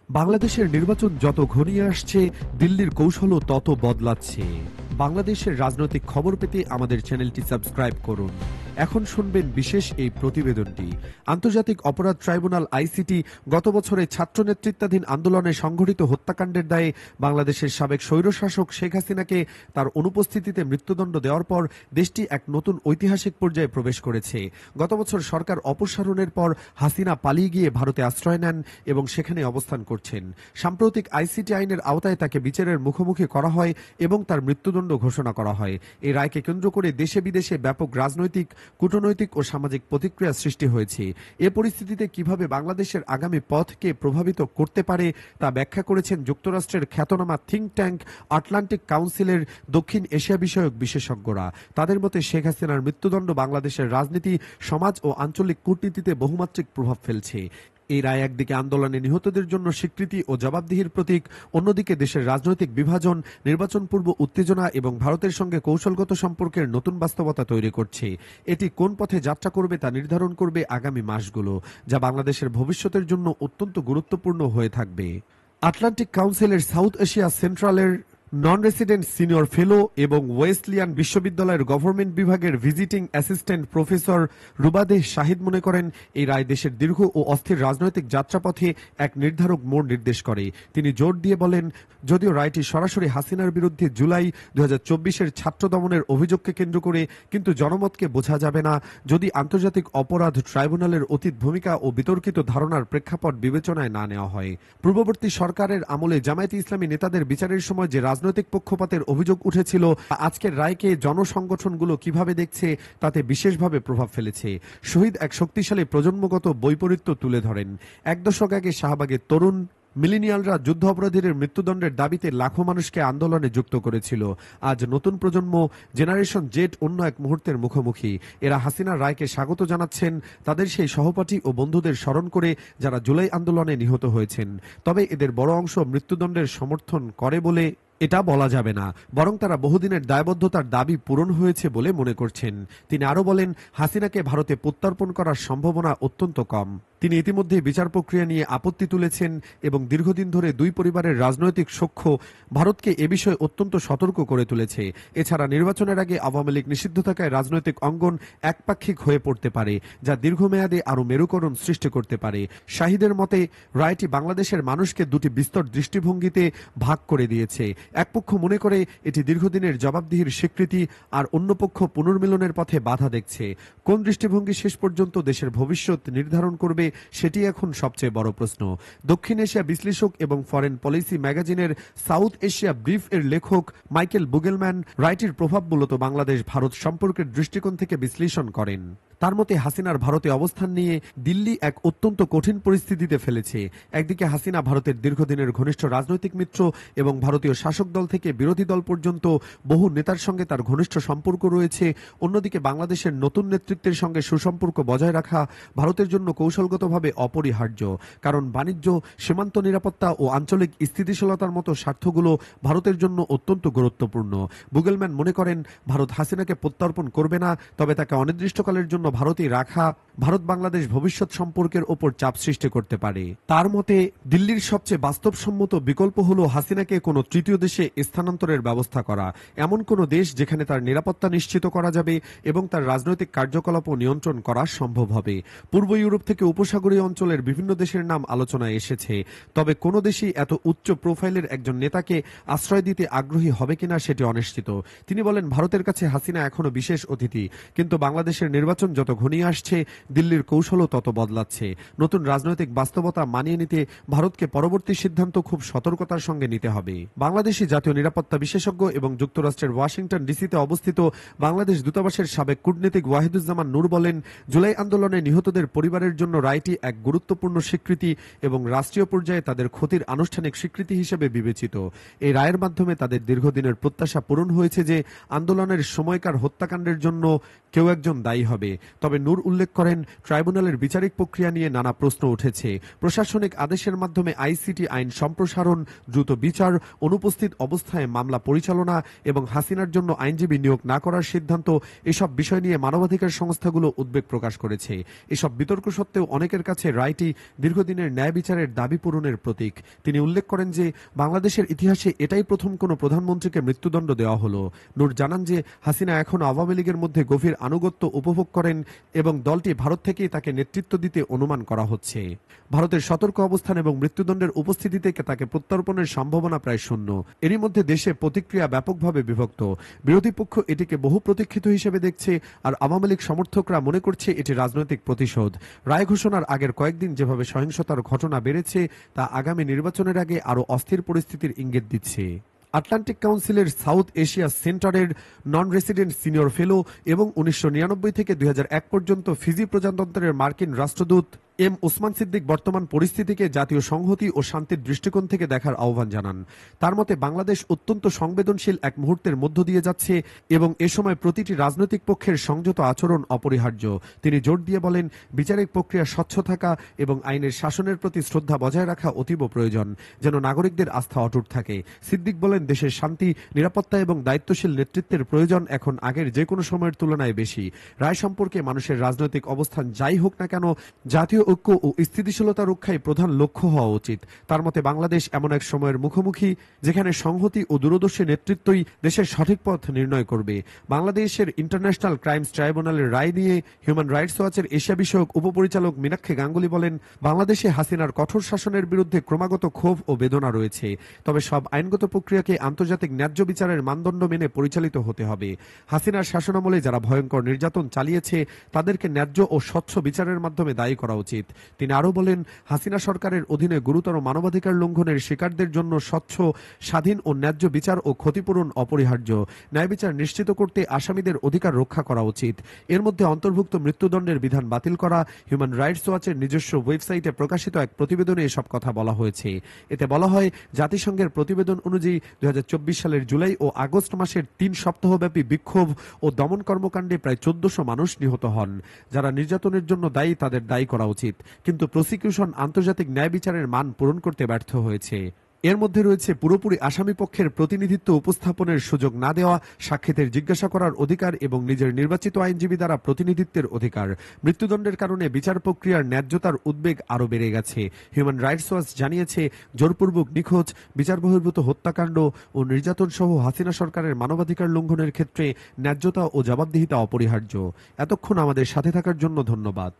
বাংলাদেশের নির্বাচন যত ঘনিয়ে আসছে, দিল্লির কৌশলও তত বদলাচ্ছে। বাংলাদেশের রাজনৈতিক খবর পেতে আমাদের চ্যানেলটি সাবস্ক্রাইব করুন। এখন শুনবেন বিশেষ এই প্রতিবেদনটি। আন্তর্জাতিক অপরাধ ট্রাইব্যুনাল আইসিটি গত বছরে ছাত্র নেতৃত্বাধীন আন্দোলনে সংঘটিত হত্যাকাণ্ডের দায়ে বাংলাদেশের সাবেক স্বৈরশাসক শেখ হাসিনাকে তার অনুপস্থিতিতে মৃত্যুদণ্ড দেওয়ার পর দেশটি এক নতুন ঐতিহাসিক পর্যায়ে প্রবেশ করেছে। গত বছর সরকার অপসারণের পর হাসিনা পালিয়ে গিয়ে ভারতে আশ্রয় নেন এবং সেখানে অবস্থান করছেন। সাম্প্রতিক আইসিটি আইনের আওতায় তাকে বিচারের মুখোমুখি করা হয় এবং তার মৃত্যুদণ্ড ঘোষণা করা হয়। এই রায়কে কেন্দ্র করে দেশে বিদেশে ব্যাপক রাজনৈতিক, কূটনৈতিক ও সামাজিক প্রতিক্রিয়া সৃষ্টি হয়েছে। এ পরিস্থিতিতে কিভাবে বাংলাদেশের আগামী পথকে প্রভাবিত করতে পারে তা ব্যাখ্যা করেছেন যুক্তরাষ্ট্রের খ্যাতনামা থিঙ্ক ট্যাঙ্ক আটলান্টিক কাউন্সিলের দক্ষিণ এশিয়া বিষয়ক বিশেষজ্ঞরা। তাদের মতে শেখ হাসিনার মৃত্যুদণ্ড বাংলাদেশের রাজনীতি, সমাজ ও আঞ্চলিক কূটনীতিতে বহুমাত্রিক প্রভাব ফেলছে। এই রায় একদিকে আন্দোলনে নিহতদের জন্য স্বীকৃতি ও জবাবদিহির প্রতীক, অন্যদিকে দেশের রাজনৈতিক বিভাজন, নির্বাচন পূর্ব উত্তেজনা এবং ভারতের সঙ্গে কৌশলগত সম্পর্কের নতুন বাস্তবতা তৈরি করছে। এটি কোন পথে যাত্রা করবে তা নির্ধারণ করবে আগামী মাসগুলো, যা বাংলাদেশের ভবিষ্যতের জন্য অত্যন্ত গুরুত্বপূর্ণ হয়ে থাকবে। আটলান্টিক কাউন্সিলের সাউথ এশিয়া সেন্ট্রালের নন রেসিডেন্ট সিনিয়র ফেলো এবং ওয়েসলিয়ান বিশ্ববিদ্যালয়ের গভর্নমেন্ট বিভাগের visiting assistant professor Rubadeh Shahid মনে করেন, এই রায় দেশের দীর্ঘ ও অস্থির রাজনৈতিক যাত্রাপথে এক নির্ধারক মোড় নির্দেশ করে। তিনি জোর দিয়ে বলেন, যদিও রায়টি সরাসরি হাসিনার বিরুদ্ধে জুলাই 2024-এর ছাত্র দমনের অভিযোগকে কেন্দ্র করে, কিন্তু জনমতকে বোঝা যাবে না যদি আন্তর্জাতিক অপরাধ ট্রাইব্যুনালের অতীত ভূমিকা ও বিতর্কিত ধারণার প্রেক্ষাপট বিবেচনায় না নেওয়া হয়। পূর্ববর্তী সরকারের আমলে জামায়াতে ইসলামী নেতাদের বিচারের সময় যে রাজনৈতিক পক্ষপাতের অভিযোগ উঠেছিল, আজকের রায়কে জনসংগঠনগুলো কিভাবে দেখছে তাতে বিশেষভাবে প্রভাব ফেলেছে। শহীদ এক শক্তিশালী প্রজন্মগত বৈপরীত্য তুলে ধরেন। এক দশক আগে শাহবাগের তরুণ মিলেনিয়ালরা যুদ্ধ অপরাধীদের মৃত্যুদণ্ডের দাবিতে লাখো মানুষকে আন্দোলনে যুক্ত করেছিল। আজ নতুন প্রজন্ম, জেনারেশন জেড, অন্য এক মুহূর্তের মুখোমুখি। এরা হাসিনার রায়কে স্বাগত জানাচ্ছেন, তাদের সেই সহপাঠী ও বন্ধুদের স্মরণ করে যারা জুলাই আন্দোলনে নিহত হয়েছেন। তবে এদের বড় অংশ মৃত্যুদণ্ডের সমর্থন করে বলে এটা বলা যাবে না, বরং তারা বহুদিনের দায়বদ্ধতার দাবি পূরণ হয়েছে বলে মনে করছেন। তিনি আরো বলেন, হাসিনাকে ভারতে প্রত্যর্পণ করার সম্ভাবনা অত্যন্ত কম। তিনি ইতিমধ্যে বিচার প্রক্রিয়া নিয়ে আপত্তি তুলেছেন এবং দীর্ঘদিন ধরে দুই পরিবারের রাজনৈতিক সখ্য ভারতকে এ বিষয়ে অত্যন্ত সতর্ক করে তুলেছে। এছাড়া নির্বাচনের আগে আওয়ামী লীগ নিষিদ্ধ থাকায় রাজনৈতিক অঙ্গন একপাক্ষিক হয়ে পড়তে পারে, যা দীর্ঘমেয়াদে আরো মেরুকরণ সৃষ্টি করতে পারে। শাহিদের মতে, রায়টি বাংলাদেশের মানুষকে দুটি বিস্তর দৃষ্টিভঙ্গিতে ভাগ করে দিয়েছে। এক পক্ষ মনে করে এটি দীর্ঘদিনের জবাবদিহির স্বীকৃতি, আর অন্য পক্ষ পুনর্মিলনের পথে বাধা দেখছে। কোন দৃষ্টিভঙ্গি শেষ পর্যন্ত দেশের ভবিষ্যৎ নির্ধারণ করবে, সেটি এখন সবচেয়ে বড় প্রশ্ন। দক্ষিণ এশিয়া বিশ্লেষক এবং ফরেন পলিসি ম্যাগাজিনের সাউথ এশিয়া ব্রিফ এর লেখক মাইকেল বুগেলম্যান রায়টির প্রভাব মূলত বাংলাদেশ ভারত সম্পর্কের দৃষ্টিকোণ থেকে বিশ্লেষণ করেন। তার মতে, হাসিনার ভারতে অবস্থান নিয়ে দিল্লি এক অত্যন্ত কঠিন পরিস্থিতিতে ফেলেছে। একদিকে হাসিনা ভারতের দীর্ঘদিনের ঘনিষ্ঠ রাজনৈতিক মিত্র এবং ভারতীয় শাসক দল থেকে বিরোধী দল পর্যন্ত বহু নেতার সঙ্গে তার ঘনিষ্ঠ সম্পর্ক রয়েছে। অন্যদিকে বাংলাদেশের নতুন নেতৃত্বের সঙ্গে সুসম্পর্ক বজায় রাখা ভারতের জন্য কৌশলগতভাবে অপরিহার্য, কারণ বাণিজ্য, সীমান্ত নিরাপত্তা ও আঞ্চলিক স্থিতিশীলতার মতো স্বার্থগুলো ভারতের জন্য অত্যন্ত গুরুত্বপূর্ণ। বুগেলম্যান মনে করেন, ভারত হাসিনাকে প্রত্যর্পণ করবে না, তবে তাকে অনির্দিষ্টকালের জন্য ভারতে রাখা ভারত বাংলাদেশ ভবিষ্যৎ সম্পর্কের ওপর চাপ সৃষ্টি করতে পারে। তার মতে, দিল্লির সবচেয়ে বাস্তবসম্মত বিকল্প হল হাসিনাকে কোনো তৃতীয় দেশে স্থানান্তরের ব্যবস্থা করা, এমন কোনো দেশ যেখানে তার নিরাপত্তা নিশ্চিত করা যাবে এবং তার রাজনৈতিক কার্যকলাপও নিয়ন্ত্রণ করা সম্ভব হবে। পূর্ব ইউরোপ থেকে উপসাগরীয় অঞ্চলের বিভিন্ন দেশের নাম আলোচনায় এসেছে, তবে কোনো দেশই এত উচ্চ প্রোফাইলের একজন নেতাকে আশ্রয় দিতে আগ্রহী হবে কিনা সেটি অনিশ্চিত। তিনি বলেন, ভারতের কাছে হাসিনা এখনো বিশেষ অতিথি, কিন্তু বাংলাদেশের নির্বাচন যত ঘনিয়ে আসছে, দিল্লির কৌশলও তত বদলাচ্ছে। নতুন রাজনৈতিক বাস্তবতা মানিয়ে নিতে ভারতকে পরবর্তী সিদ্ধান্ত খুব সতর্কতার সঙ্গে নিতে হবে। বাংলাদেশি জাতীয় নিরাপত্তা বিশেষজ্ঞ এবং যুক্তরাষ্ট্রের ওয়াশিংটন ডিসিতে অবস্থিত বাংলাদেশ দূতাবাসের সাবেক কূটনীতিক ওয়াহিদুজ্জামান নূর বলেন, জুলাই আন্দোলনে নিহতদের পরিবারের জন্য রায়টি এক গুরুত্বপূর্ণ স্বীকৃতি এবং রাষ্ট্রীয় পর্যায়ে তাদের ক্ষতির আনুষ্ঠানিক স্বীকৃতি হিসেবে বিবেচিত। এই রায়ের মাধ্যমে তাদের দীর্ঘদিনের প্রত্যাশা পূরণ হয়েছে যে আন্দোলনের সময়কার হত্যাকাণ্ডের জন্য কেউ একজন দায়ী হবে। তবে নূর উল্লেখ করেন, ট্রাইব্যুনালের বিচারিক প্রক্রিয়া নিয়ে নানা প্রশ্ন উঠেছে। প্রশাসনিক আদেশের মাধ্যমে আইসিটি আইন সম্প্রসারণ, দ্রুত বিচার, অনুপস্থিত অবস্থায় মামলা পরিচালনা এবং হাসিনার জন্য আইনজীবী নিয়োগ না করার সিদ্ধান্ত, এসব বিষয় নিয়ে মানবাধিকার সংস্থাগুলো উদ্বেগ প্রকাশ করেছে। এসব বিতর্ক সত্ত্বেও অনেকের কাছে রায়টি দীর্ঘদিনের ন্যায় বিচারের দাবি পূরণের প্রতীক। তিনি উল্লেখ করেন যে বাংলাদেশের ইতিহাসে এটাই প্রথম কোনো প্রধানমন্ত্রীকে মৃত্যুদণ্ড দেওয়া হলো। নূর জানান যে হাসিনা এখন আওয়ামী লীগের মধ্যে গভীর আনুগত্য উপভোগ করেন এবং দলটি ভারত থেকেই তাকে নেতৃত্ব দিতে অনুমান করা হচ্ছে। ভারতের সতর্ক অবস্থান এবং মৃত্যুদণ্ডের উপস্থিতিতে তাকে প্রত্যর্পণের সম্ভাবনা প্রায় শূন্য। এরই মধ্যে দেশে প্রতিক্রিয়া ব্যাপকভাবে বিভক্ত। বিরোধী পক্ষ এটিকে বহু প্রতীক্ষিত হিসেবে দেখছে, আর আওয়ামী লীগ সমর্থকরা মনে করছে এটি রাজনৈতিক প্রতিশোধ। রায় ঘোষণার আগের কয়েকদিন যেভাবে সহিংসতার ঘটনা বেড়েছে, তা আগামী নির্বাচনের আগে আরও অস্থির পরিস্থিতির ইঙ্গিত দিচ্ছে। আটলান্টিক কাউন্সিলের সাউথ এশিয়া সেন্টারের নন রেসিডেন্ট সিনিয়র ফেলো এবং 1999 থেকে 2001 পর্যন্ত ফিজি প্রজাতন্ত্রের মার্কিন রাষ্ট্রদূত এম ওসমান সিদ্দিক বর্তমান পরিস্থিতিকে জাতীয় সংহতি ও শান্তির দৃষ্টিকোণ থেকে দেখার আহ্বান জানান। তার মতে বাংলাদেশ অত্যন্ত সংবেদনশীল এক মুহূর্তের মধ্য দিয়ে যাচ্ছে এবং এ সময় প্রতিটি রাজনৈতিক পক্ষের সংযত আচরণ অপরিহার্য। তিনি জোর দিয়ে বলেন, বিচারিক প্রক্রিয়া স্বচ্ছ থাকা এবং আইনের শাসনের প্রতি শ্রদ্ধা বজায় রাখা অতীব প্রয়োজন, যেন নাগরিকদের আস্থা অটুট থাকে। সিদ্দিক বলেন, দেশের শান্তি, নিরাপত্তা এবং দায়িত্বশীল নেতৃত্বের প্রয়োজন এখন আগের যে কোনো সময়ের তুলনায় বেশি। রায় সম্পর্কে মানুষের রাজনৈতিক অবস্থান যাই হোক না কেন, জাতীয় ঐক্য ও স্থিতিশীলতা রক্ষাই প্রধান লক্ষ্য হওয়া উচিত। তার মতে বাংলাদেশ এমন এক সময়ের মুখোমুখি যেখানে সংহতি ও দূরদর্শী নেতৃত্বই দেশের সঠিক পথ নির্ণয় করবে। বাংলাদেশের ইন্টারন্যাশনাল ক্রাইমস ট্রাইব্যুনালের রায় নিয়ে হিউম্যান রাইটস ওয়াচের এশিয়া বিষয়ক উপপরিচালক মীনাক্ষী গাঙ্গুলি বলেন, বাংলাদেশে হাসিনার কঠোর শাসনের বিরুদ্ধে ক্রমাগত ক্ষোভ ও বেদনা রয়েছে। তবে সব আইনগত প্রক্রিয়াকে আন্তর্জাতিক ন্যায্য বিচারের মানদণ্ড মেনে পরিচালিত হতে হবে। হাসিনার শাসনামলে যারা ভয়ঙ্কর নির্যাতন চালিয়েছে তাদেরকে ন্যায্য ও স্বচ্ছ বিচারের মাধ্যমে দায়ী করা উচিত। তিনি আরো বলেন, হাসিনা সরকারের অধীনে গুরুতর মানবাধিকার লঙ্ঘনের শিকারদের জন্য স্বচ্ছ, স্বাধীন ও ন্যায্য বিচার ও ক্ষতিপূরণ অপরিহার্য। ন্যায় বিচার নিশ্চিত করতে আসামিদের অধিকার রক্ষা করা উচিত। এর মধ্যে অন্তর্ভুক্ত মৃত্যুদণ্ডের বিধান বাতিল করা। হিউম্যান রাইটস ওয়াচের নিজস্ব ওয়েবসাইটে প্রকাশিত এক প্রতিবেদনে এসব কথা বলা হয়েছে। এতে বলা হয়, জাতিসংঘের প্রতিবেদন অনুযায়ী 2024 সালের জুলাই ও আগস্ট মাসের 3 সপ্তাহব্যাপী বিক্ষোভ ও দমন কর্মকাণ্ডে প্রায় 1400 মানুষ নিহত হন। যারা নির্যাতনের জন্য দায়ী তাদের দায়ী করা উচিত, কিন্তু প্রসিকিউশন আন্তর্জাতিক ন্যায় বিচারের মান পূরণ করতে ব্যর্থ হয়েছে। এর মধ্যে রয়েছে পুরোপুরি আসামি পক্ষের প্রতিনিধিত্ব উপস্থাপনের সুযোগ না দেওয়া, সাক্ষীদের জিজ্ঞাসা করার অধিকার এবং নিজের নির্বাচিত আইনজীবী দ্বারা প্রতিনিধিত্বের অধিকার। মৃত্যুদণ্ডের কারণে বিচার প্রক্রিয়ার ন্যায্যতার উদ্বেগ আরও বেড়ে গেছে। হিউম্যান রাইটস ওয়াচ জানিয়েছে, জোরপূর্বক নিখোঁজ, বিচার বহির্ভূত হত্যাকাণ্ড ও নির্যাতন সহ হাসিনা সরকারের মানবাধিকার লঙ্ঘনের ক্ষেত্রে ন্যায্যতা ও জবাবদিহিতা অপরিহার্য। এতক্ষণ আমাদের সাথে থাকার জন্য ধন্যবাদ।